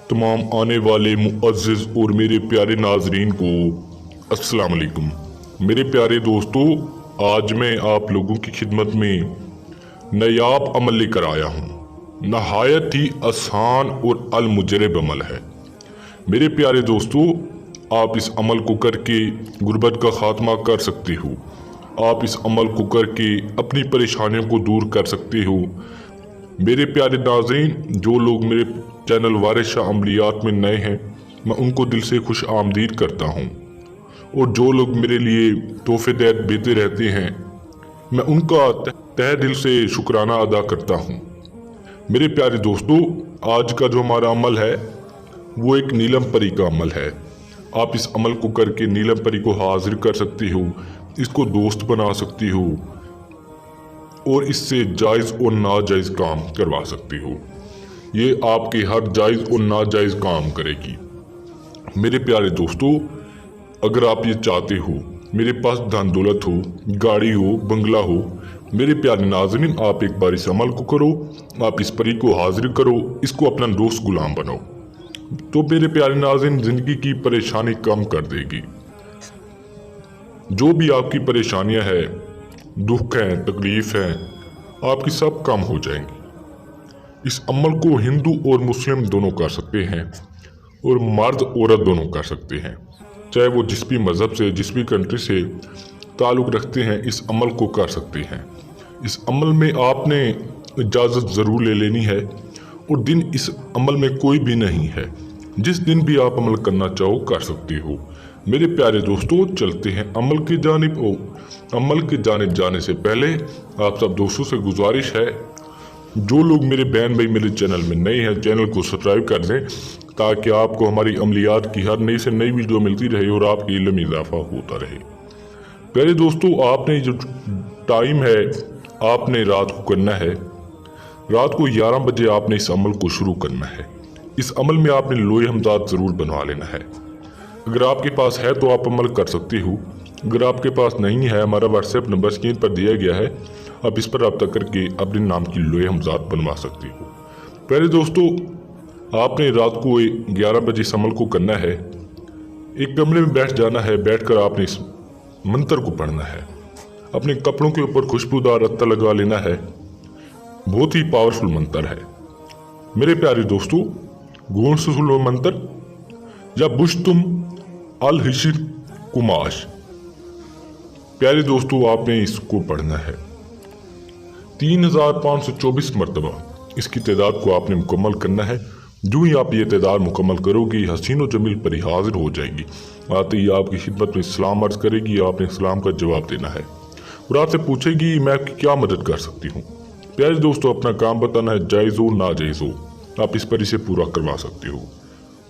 तमाम आने वाले मुअज़्ज़िज़ और मेरे प्यारे नाज़रीन को अस्सलाम वालेकुम। मेरे प्यारे दोस्तों, आज मैं आप लोगों की खिदमत में नायाब अमल लेकर आया हूँ। नहायत ही आसान और अलमुजरब अमल है। मेरे प्यारे दोस्तों, आप इस अमल को करके गुर्बत का खात्मा कर सकते हो। आप इस अमल को करके अपनी परेशानियों को दूर कर सकते हो। मेरे प्यारे नाज़रीन, जो लोग मेरे चैनल वारिस शाह अमलियात में नए हैं, मैं उनको दिल से खुश आमदीद करता हूँ। और जो लोग मेरे लिए तोहफे देते रहते हैं, मैं उनका तहे दिल से शुक्राना अदा करता हूँ। मेरे प्यारे दोस्तों, आज का जो हमारा अमल है वो एक नीलम परी का अमल है। आप इस अमल को करके नीलम परी को हाजिर कर सकती हो, इसको दोस्त बना सकती हो और इससे जायज़ और नाजायज़ काम करवा सकती हो। ये आपके हर जायज़ और नाजायज़ काम करेगी। मेरे प्यारे दोस्तों, अगर आप ये चाहते हो मेरे पास धन दौलत हो, गाड़ी हो, बंगला हो, मेरे प्यारे नाज़रीन, आप एक बार इस अमल को करो। आप इस परी को हाजिर करो, इसको अपना दोस्त गुलाम बनाओ, तो मेरे प्यारे नाज़रीन ज़िंदगी की परेशानी कम कर देगी। जो भी आपकी परेशानियां हैं, दुख हैं, तकलीफ हैं, आपकी सब कम हो जाएंगी। इस अमल को हिंदू और मुस्लिम दोनों कर सकते हैं और मर्द औरत दोनों कर सकते हैं। चाहे वो जिस भी मज़हब से, जिस भी कंट्री से ताल्लुक़ रखते हैं, इस अमल को कर सकते हैं। इस अमल में आपने इजाज़त ज़रूर ले लेनी है और दिन इस अमल में कोई भी नहीं है। जिस दिन भी आप अमल करना चाहो कर सकते हो। मेरे प्यारे दोस्तों, चलते हैं अमल की जानिब। अमल की जानिब जाने से पहले आप सब दोस्तों से गुजारिश है, जो लोग मेरे बहन भाई मेरे चैनल में नए हैं, चैनल को सब्सक्राइब कर दें ताकि आपको हमारी अमलियात की हर नई से नई वीडियो मिलती रहे और आपके इल्म में इजाफा होता रहे। प्यारे दोस्तों, आपने जो टाइम है आपने रात को करना है। रात को 11 बजे आपने इस अमल को शुरू करना है। इस अमल में आपने लोहे हमजाद ज़रूर बनवा लेना है। अगर आपके पास है तो आप अमल कर सकते हो। अगर आपके पास नहीं है, हमारा व्हाट्सएप नंबर स्क्रीन पर दिया गया है, आप इस पर रब्ता करके अपने नाम की लोहे हमजाद बनवा सकते हो। पहले दोस्तों, आपने रात को 11 बजे इस अमल को करना है। एक कमरे में बैठ जाना है। बैठकर आपने इस मंत्र को पढ़ना है। अपने कपड़ों के ऊपर खुशबूदार अत्तर लगा लेना है। बहुत ही पावरफुल मंत्र है मेरे प्यारे दोस्तों। गूढ़ से सुनो मंत्र, या बुश्तुम अल हिशिर कुमाश। प्यारे दोस्तों, आपने इसको पढ़ना है 3524 मरतबा। इसकी तादाद को आपने मुकम्मल करना है। जो ही आप ये तादाद मुकम्मल करोगे, हसीन व जमील परी हाजिर हो जाएगी। आते ही आपकी खिदमत में इस्लाम अर्ज करेगी। आपने इस्लाम का जवाब देना है और आपसे पूछेगी मैं आपकी क्या मदद कर सकती हूँ। प्यारे दोस्तों, अपना काम बताना है, जायज़ हो नाजायज़ हो, आप इस परी से पूरा करवा सकते हो।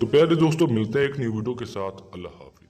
तो प्यारे दोस्तों, मिलते हैं एक न्यू वीडियो के साथ। अल्लाह हाफिज़।